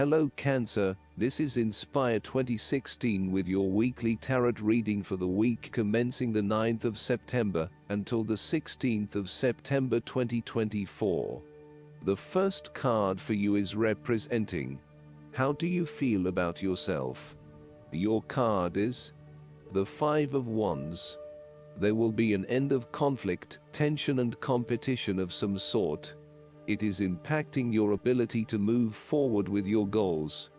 Hello Cancer, this is Inspire 2016 with your weekly tarot reading for the week commencing the 9th of September until the 16th of September 2024. The first card for you is representing, how do you feel about yourself? Your card is the Five of Wands. There will be an end of conflict, tension and competition of some sort. It is impacting your ability to move forward with your goals.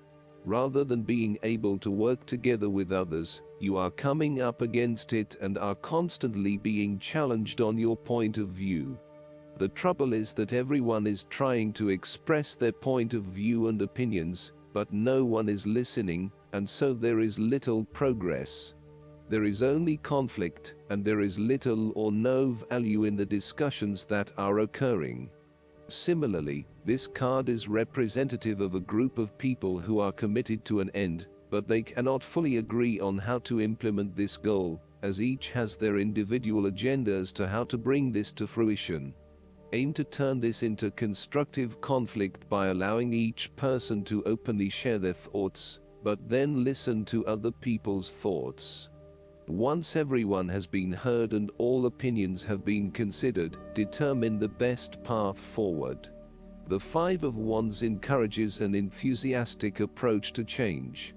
Rather than being able to work together with others, you are coming up against it and are constantly being challenged on your point of view. The trouble is that everyone is trying to express their point of view and opinions, but no one is listening, and so there is little progress. There is only conflict, and there is little or no value in the discussions that are occurring. Similarly, this card is representative of a group of people who are committed to an end, but they cannot fully agree on how to implement this goal, as each has their individual agenda as to how to bring this to fruition. Aim to turn this into constructive conflict by allowing each person to openly share their thoughts, but then listen to other people's thoughts. Once everyone has been heard and all opinions have been considered, determine the best path forward. The Five of Wands encourages an enthusiastic approach to change.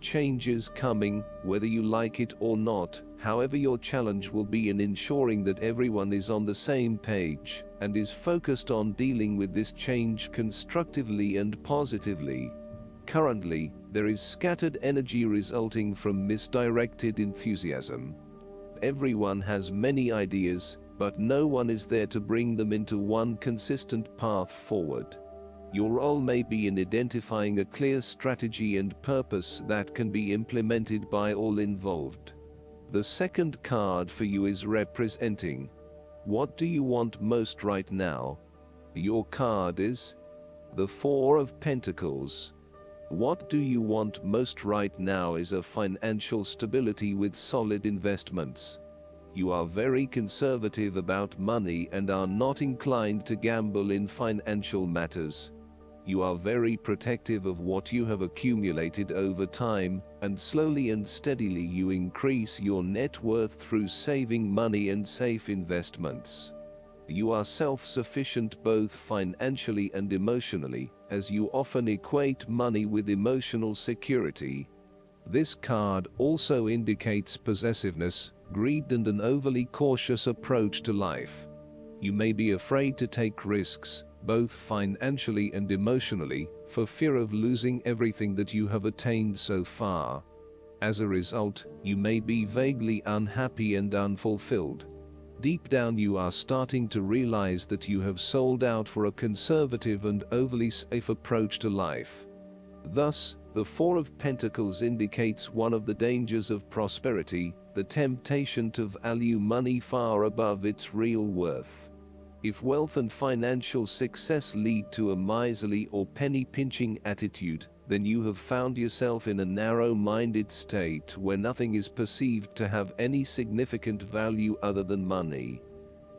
Change is coming, whether you like it or not. However, your challenge will be in ensuring that everyone is on the same page and is focused on dealing with this change constructively and positively. Currently, there is scattered energy resulting from misdirected enthusiasm. Everyone has many ideas, but no one is there to bring them into one consistent path forward. Your role may be in identifying a clear strategy and purpose that can be implemented by all involved. The second card for you is representing, what do you want most right now? Your card is the Four of Pentacles. What do you want most right now is a financial stability with solid investments. You are very conservative about money and are not inclined to gamble in financial matters. You are very protective of what you have accumulated over time, and slowly and steadily you increase your net worth through saving money and safe investments. You are self-sufficient both financially and emotionally, as you often equate money with emotional security. This card also indicates possessiveness, greed and an overly cautious approach to life. You may be afraid to take risks, both financially and emotionally, for fear of losing everything that you have attained so far. As a result, you may be vaguely unhappy and unfulfilled. Deep down you are starting to realize that you have sold out for a conservative and overly safe approach to life. Thus, the Four of Pentacles indicates one of the dangers of prosperity, the temptation to value money far above its real worth. If wealth and financial success lead to a miserly or penny-pinching attitude, then you have found yourself in a narrow-minded state where nothing is perceived to have any significant value other than money.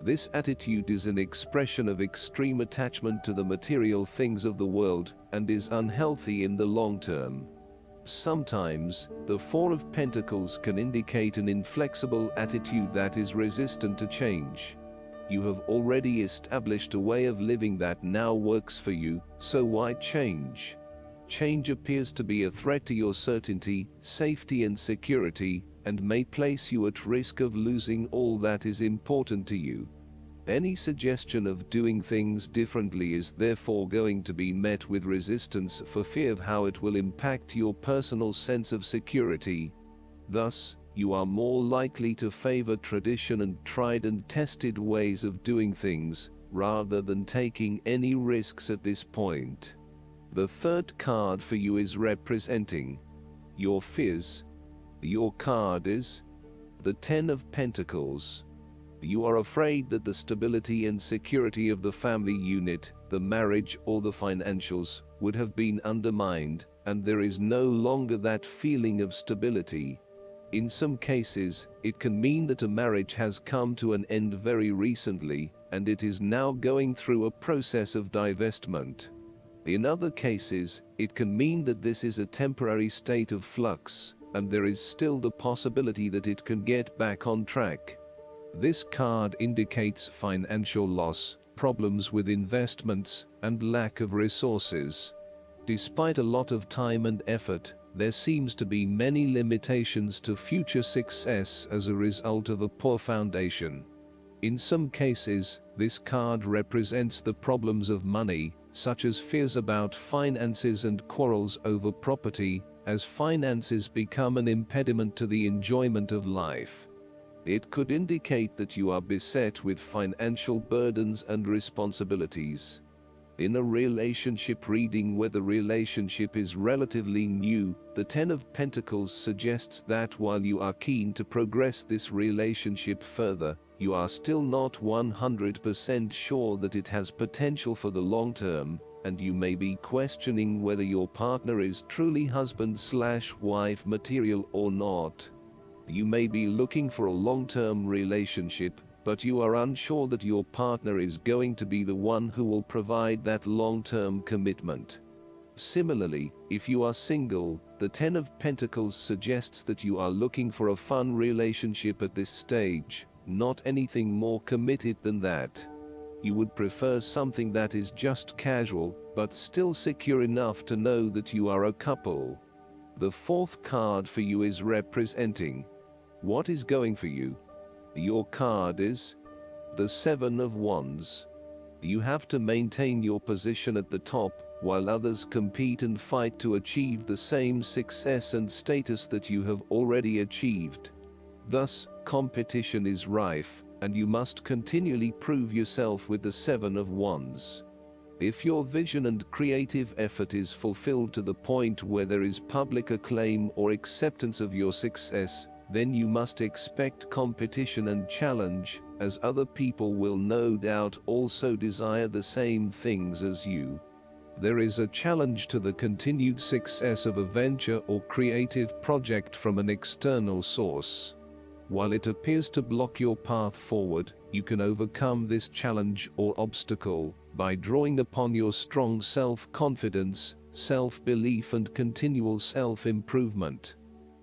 This attitude is an expression of extreme attachment to the material things of the world and is unhealthy in the long term. Sometimes, the Four of Pentacles can indicate an inflexible attitude that is resistant to change. You have already established a way of living that now works for you, so why change? Change appears to be a threat to your certainty, safety and security, and may place you at risk of losing all that is important to you. Any suggestion of doing things differently is therefore going to be met with resistance for fear of how it will impact your personal sense of security. Thus, you are more likely to favor tradition and tried and tested ways of doing things, rather than taking any risks at this point. The third card for you is representing your fears. Your card is the Ten of Pentacles. You are afraid that the stability and security of the family unit, the marriage or the financials, would have been undermined, and there is no longer that feeling of stability. In some cases, it can mean that a marriage has come to an end very recently, and it is now going through a process of divestment. In other cases, it can mean that this is a temporary state of flux, and there is still the possibility that it can get back on track. This card indicates financial loss, problems with investments, and lack of resources. Despite a lot of time and effort, there seems to be many limitations to future success as a result of a poor foundation. In some cases, this card represents the problems of money, such as fears about finances and quarrels over property, as finances become an impediment to the enjoyment of life. It could indicate that you are beset with financial burdens and responsibilities. In a relationship reading where the relationship is relatively new, the Ten of Pentacles suggests that while you are keen to progress this relationship further, you are still not 100% sure that it has potential for the long term, and you may be questioning whether your partner is truly husband/wife material or not. You may be looking for a long-term relationship, but you are unsure that your partner is going to be the one who will provide that long-term commitment. Similarly, if you are single, the Ten of Pentacles suggests that you are looking for a fun relationship at this stage, not anything more committed than that. You would prefer something that is just casual, but still secure enough to know that you are a couple. The fourth card for you is representing what is going for you. Your card is the Seven of Wands. You have to maintain your position at the top, while others compete and fight to achieve the same success and status that you have already achieved. Thus, competition is rife, and you must continually prove yourself with the Seven of Wands. If your vision and creative effort is fulfilled to the point where there is public acclaim or acceptance of your success, then you must expect competition and challenge, as other people will no doubt also desire the same things as you. There is a challenge to the continued success of a venture or creative project from an external source. While it appears to block your path forward, you can overcome this challenge or obstacle by drawing upon your strong self-confidence, self-belief, and continual self-improvement.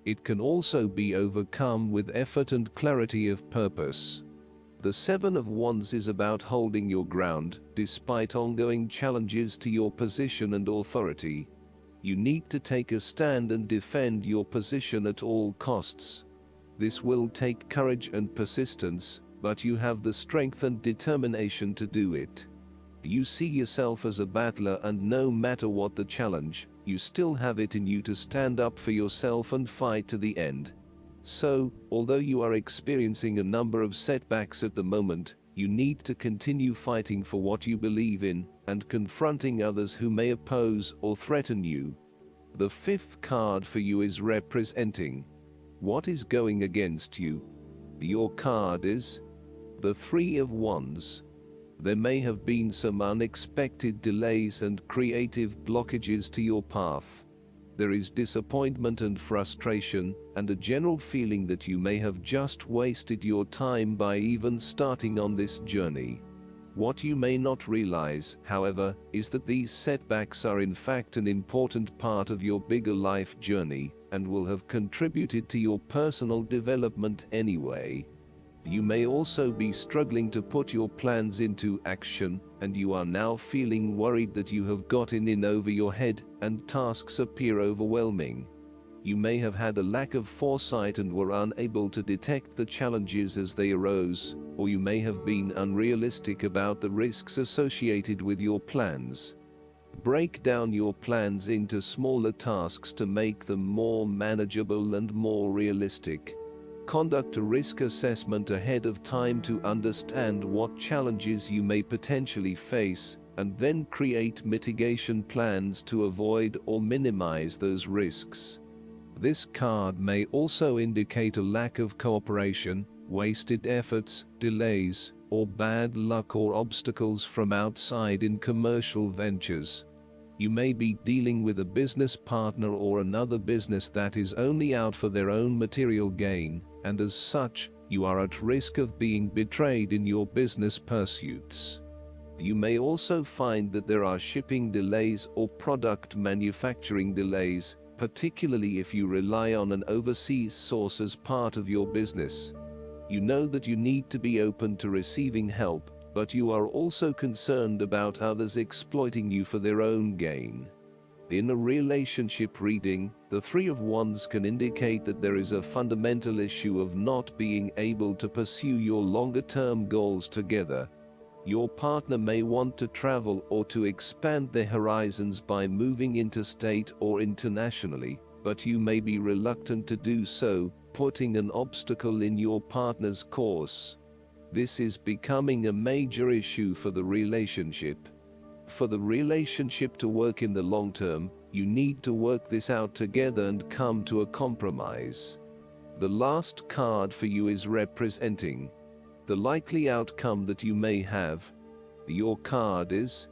It can also be overcome with effort and clarity of purpose. The Seven of Wands is about holding your ground, despite ongoing challenges to your position and authority. You need to take a stand and defend your position at all costs. This will take courage and persistence, but you have the strength and determination to do it. You see yourself as a battler, and no matter what the challenge, you still have it in you to stand up for yourself and fight to the end. So, although you are experiencing a number of setbacks at the moment, you need to continue fighting for what you believe in, and confronting others who may oppose or threaten you. The fifth card for you is representing what is going against you. Your card is the Three of Wands. There may have been some unexpected delays and creative blockages to your path. There is disappointment and frustration, and a general feeling that you may have just wasted your time by even starting on this journey. What you may not realize, however, is that these setbacks are in fact an important part of your bigger life journey, and will have contributed to your personal development anyway. You may also be struggling to put your plans into action, and you are now feeling worried that you have gotten in over your head, and tasks appear overwhelming. You may have had a lack of foresight and were unable to detect the challenges as they arose, or you may have been unrealistic about the risks associated with your plans. Break down your plans into smaller tasks to make them more manageable and more realistic. Conduct a risk assessment ahead of time to understand what challenges you may potentially face, and then create mitigation plans to avoid or minimize those risks. This card may also indicate a lack of cooperation, wasted efforts, delays, or bad luck or obstacles from outside in commercial ventures. You may be dealing with a business partner or another business that is only out for their own material gain, and as such, you are at risk of being betrayed in your business pursuits. You may also find that there are shipping delays or product manufacturing delays, particularly if you rely on an overseas source as part of your business. You know that you need to be open to receiving help, but you are also concerned about others exploiting you for their own gain. In a relationship reading, the Three of Wands can indicate that there is a fundamental issue of not being able to pursue your longer-term goals together. Your partner may want to travel or to expand their horizons by moving interstate or internationally, but you may be reluctant to do so, putting an obstacle in your partner's course. This is becoming a major issue for the relationship. For the relationship to work in the long term, you need to work this out together and come to a compromise. The last card for you is representing the likely outcome that you may have. Your card is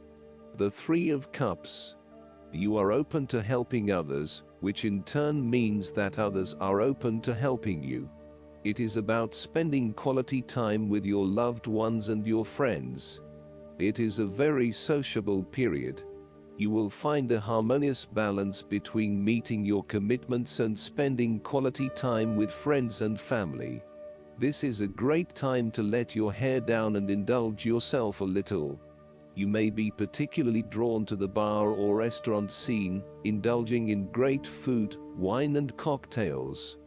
the Three of Cups. You are open to helping others, which in turn means that others are open to helping you. It is about spending quality time with your loved ones and your friends. It is a very sociable period. You will find a harmonious balance between meeting your commitments and spending quality time with friends and family. This is a great time to let your hair down and indulge yourself a little. You may be particularly drawn to the bar or restaurant scene, indulging in great food, wine and cocktails.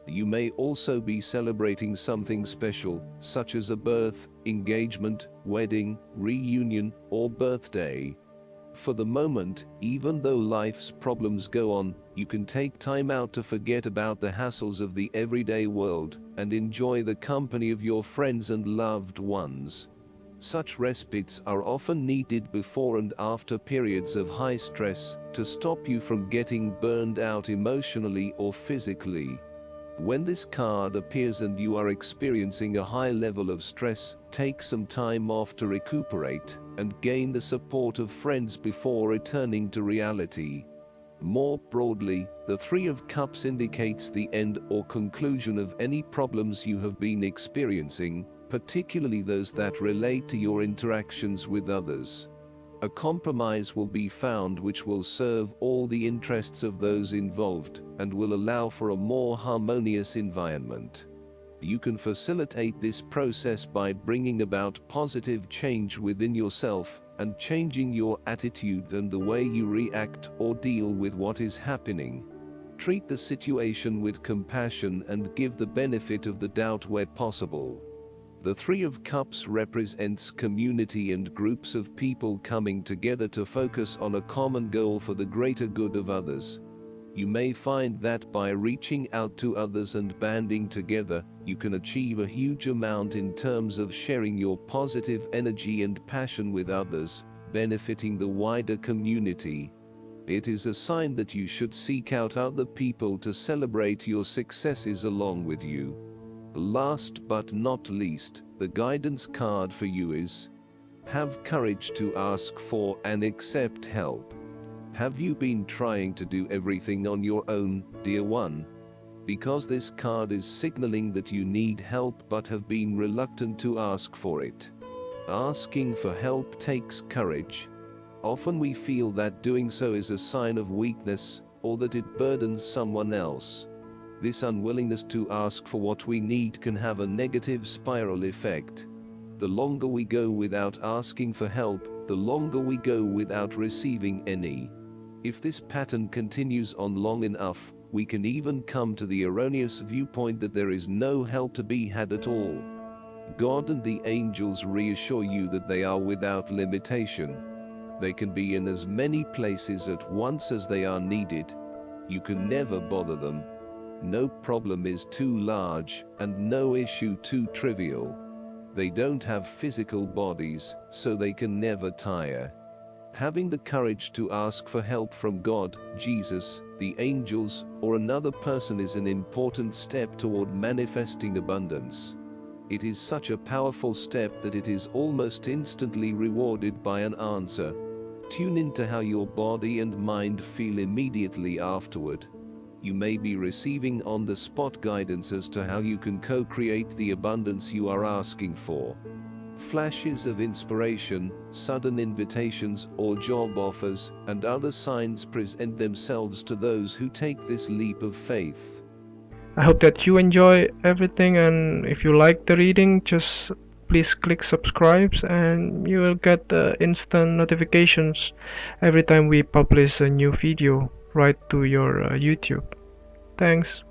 You may also be celebrating something special, such as a birth, engagement, wedding, reunion, or birthday. For the moment, even though life's problems go on, you can take time out to forget about the hassles of the everyday world and enjoy the company of your friends and loved ones. Such respites are often needed before and after periods of high stress to stop you from getting burned out emotionally or physically. When this card appears and you are experiencing a high level of stress, take some time off to recuperate and gain the support of friends before returning to reality. More broadly, the Three of Cups indicates the end or conclusion of any problems you have been experiencing, particularly those that relate to your interactions with others. A compromise will be found which will serve all the interests of those involved and will allow for a more harmonious environment. You can facilitate this process by bringing about positive change within yourself and changing your attitude and the way you react or deal with what is happening. Treat the situation with compassion and give the benefit of the doubt where possible. The Three of Cups represents community and groups of people coming together to focus on a common goal for the greater good of others. You may find that by reaching out to others and banding together, you can achieve a huge amount in terms of sharing your positive energy and passion with others, benefiting the wider community. It is a sign that you should seek out other people to celebrate your successes along with you. Last but not least, the guidance card for you is: have courage to ask for and accept help. Have you been trying to do everything on your own, dear one? Because this card is signaling that you need help but have been reluctant to ask for it. Asking for help takes courage. Often we feel that doing so is a sign of weakness, or that it burdens someone else. This unwillingness to ask for what we need can have a negative spiral effect. The longer we go without asking for help, the longer we go without receiving any. If this pattern continues on long enough, we can even come to the erroneous viewpoint that there is no help to be had at all. God and the angels reassure you that they are without limitation. They can be in as many places at once as they are needed. You can never bother them. No problem is too large, and no issue too trivial. They don't have physical bodies, so they can never tire. Having the courage to ask for help from God, Jesus, the angels, or another person is an important step toward manifesting abundance. It is such a powerful step that it is almost instantly rewarded by an answer. Tune into how your body and mind feel immediately afterward. You may be receiving on-the-spot guidance as to how you can co-create the abundance you are asking for. Flashes of inspiration, sudden invitations or job offers, and other signs present themselves to those who take this leap of faith. I hope that you enjoy everything, and if you like the reading, just please click subscribe and you will get instant notifications every time we publish a new video right to your YouTube. Thanks.